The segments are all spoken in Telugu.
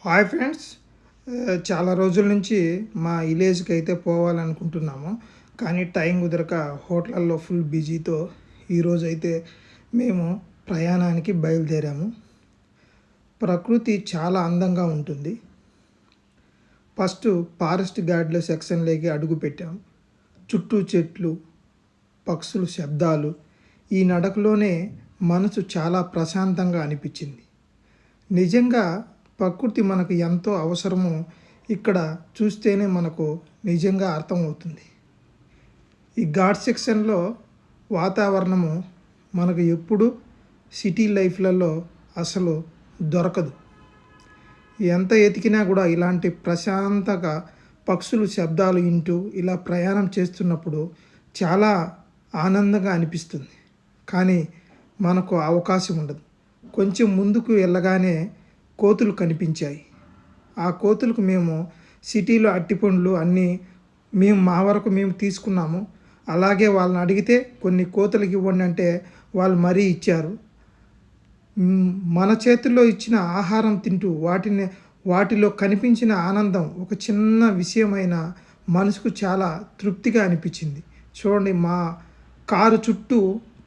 Hi friends. చాలా రోజుల నుంచి మా విలేజ్కి అయితే పోవాలనుకుంటున్నాము. కానీ టైం కుదరక హోటళ్ళల్లో ఫుల్ బిజీతో ఈరోజైతే మేము ప్రయాణానికి బయలుదేరాము. ప్రకృతి చాలా అందంగా ఉంటుంది. ఫస్ట్ ఫారెస్ట్ గార్డ్ల సెక్షన్లోకి అడుగుపెట్టాం. చుట్టూ చెట్లు, పక్షుల శబ్దాలు, ఈ నడకలోనే మనసు చాలా ప్రశాంతంగా అనిపించింది. నిజంగా ప్రకృతి మనకు ఎంతో అవసరమో ఇక్కడ చూస్తేనే మనకు నిజంగా అర్థమవుతుంది. ఈ ఘాట్ సెక్షన్లో వాతావరణము మనకు ఎప్పుడు సిటీ లైఫ్లలో అసలు దొరకదు. ఎంత ఎతికినా కూడా ఇలాంటి ప్రశాంతంగా పక్షులు శబ్దాలు వింటూ ఇలా ప్రయాణం చేస్తున్నప్పుడు చాలా ఆనందంగా అనిపిస్తుంది. కానీ మనకు అవకాశం ఉండదు. కొంచెం ముందుకు వెళ్ళగానే కోతులు కనిపించాయి. ఆ కోతులకు మేము సిటీలో అట్టిపండ్లు అన్నీ మా వరకు మేము తీసుకున్నాము. అలాగే వాళ్ళని అడిగితే కొన్ని కోతులకి ఇవ్వండి అంటే వాళ్ళు మరీ ఇచ్చారు. మన చేతుల్లో ఇచ్చిన ఆహారం తింటూ వాటిలో కనిపించిన ఆనందం ఒక చిన్న విషయమైన మనసుకు చాలా తృప్తిగా అనిపించింది. చూడండి, మా కారు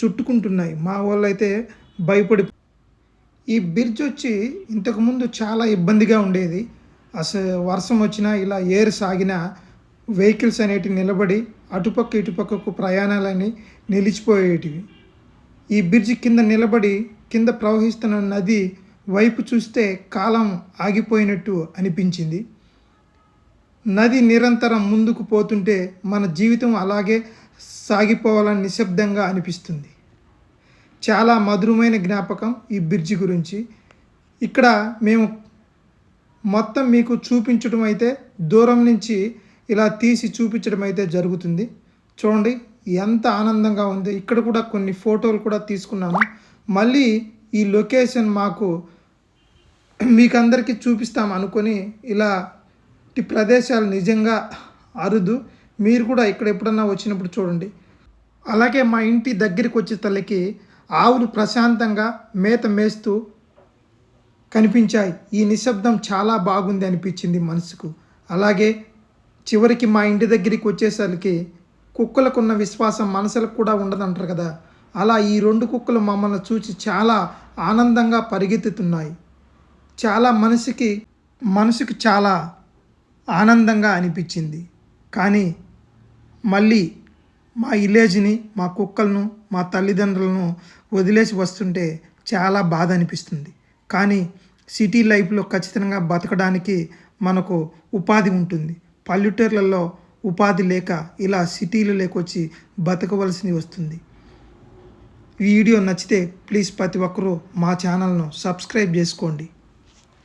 చుట్టుకుంటున్నాయి. మా వాళ్ళు అయితే భయపడి. ఈ బ్రిడ్జ్ వచ్చి ఇంతకుముందు చాలా ఇబ్బందిగా ఉండేది. అసలు వర్షం వచ్చినా ఇలా ఏరు సాగిన వెహికల్స్ అనేటివి నిలబడి అటుపక్క ఇటుపక్కకు ప్రయాణాలని నిలిచిపోయేటివి. ఈ బ్రిడ్జ్ కింద నిలబడి కింద ప్రవహిస్తున్న నది వైపు చూస్తే కాలం ఆగిపోయినట్టు అనిపించింది. నది నిరంతరం ముందుకు పోతుంటే మన జీవితం అలాగే సాగిపోవాలని నిశ్శబ్దంగా అనిపిస్తుంది. చాలా మధురమైన జ్ఞాపకం ఈ బ్రిడ్జి గురించి. ఇక్కడ మేము మొత్తం మీకు చూపించడం అయితే దూరం నుంచి ఇలా తీసి చూపించడం అయితే జరుగుతుంది. చూడండి ఎంత ఆనందంగా ఉంది. ఇక్కడ కూడా కొన్ని ఫోటోలు కూడా తీసుకున్నాము. మళ్ళీ ఈ లొకేషన్ మీకు అందరికీ చూపిస్తాం అనుకొని ఇలాంటి ప్రదేశాలు నిజంగా అరుదు. మీరు కూడా ఇక్కడ ఎప్పుడన్నా వచ్చినప్పుడు చూడండి. అలాగే మా ఇంటి దగ్గరికి వచ్చే తల్లికి ఆవులు ప్రశాంతంగా మేత మేస్తూ కనిపించాయి. ఈ నిశ్శబ్దం చాలా బాగుంది అనిపించింది మనసుకు. అలాగే చివరికి మా ఇంటి దగ్గరికి వచ్చేసరికి కుక్కలకున్న విశ్వాసం మనసులకు కూడా ఉండదంటారు కదా, అలా ఈ 2 కుక్కలు మమ్మల్ని చూసి చాలా ఆనందంగా పరిగెత్తుతున్నాయి. చాలా మనసుకి చాలా ఆనందంగా అనిపించింది. కానీ మళ్ళీ మా విలేజ్ని, మా కుక్కలను, మా తల్లిదండ్రులను వదిలేసి వస్తుంటే చాలా బాధ అనిపిస్తుంది. కానీ సిటీ లైఫ్లో ఖచ్చితంగా బతకడానికి మనకు ఉపాధి ఉంటుంది. పల్లెటూర్లలో ఉపాధి లేక ఇలా సిటీలు లేకొచ్చి బతకవలసి వస్తుంది. ఈ వీడియో నచ్చితే ప్లీజ్ ప్రతి ఒక్కరూ మా ఛానల్ను సబ్స్క్రైబ్ చేసుకోండి.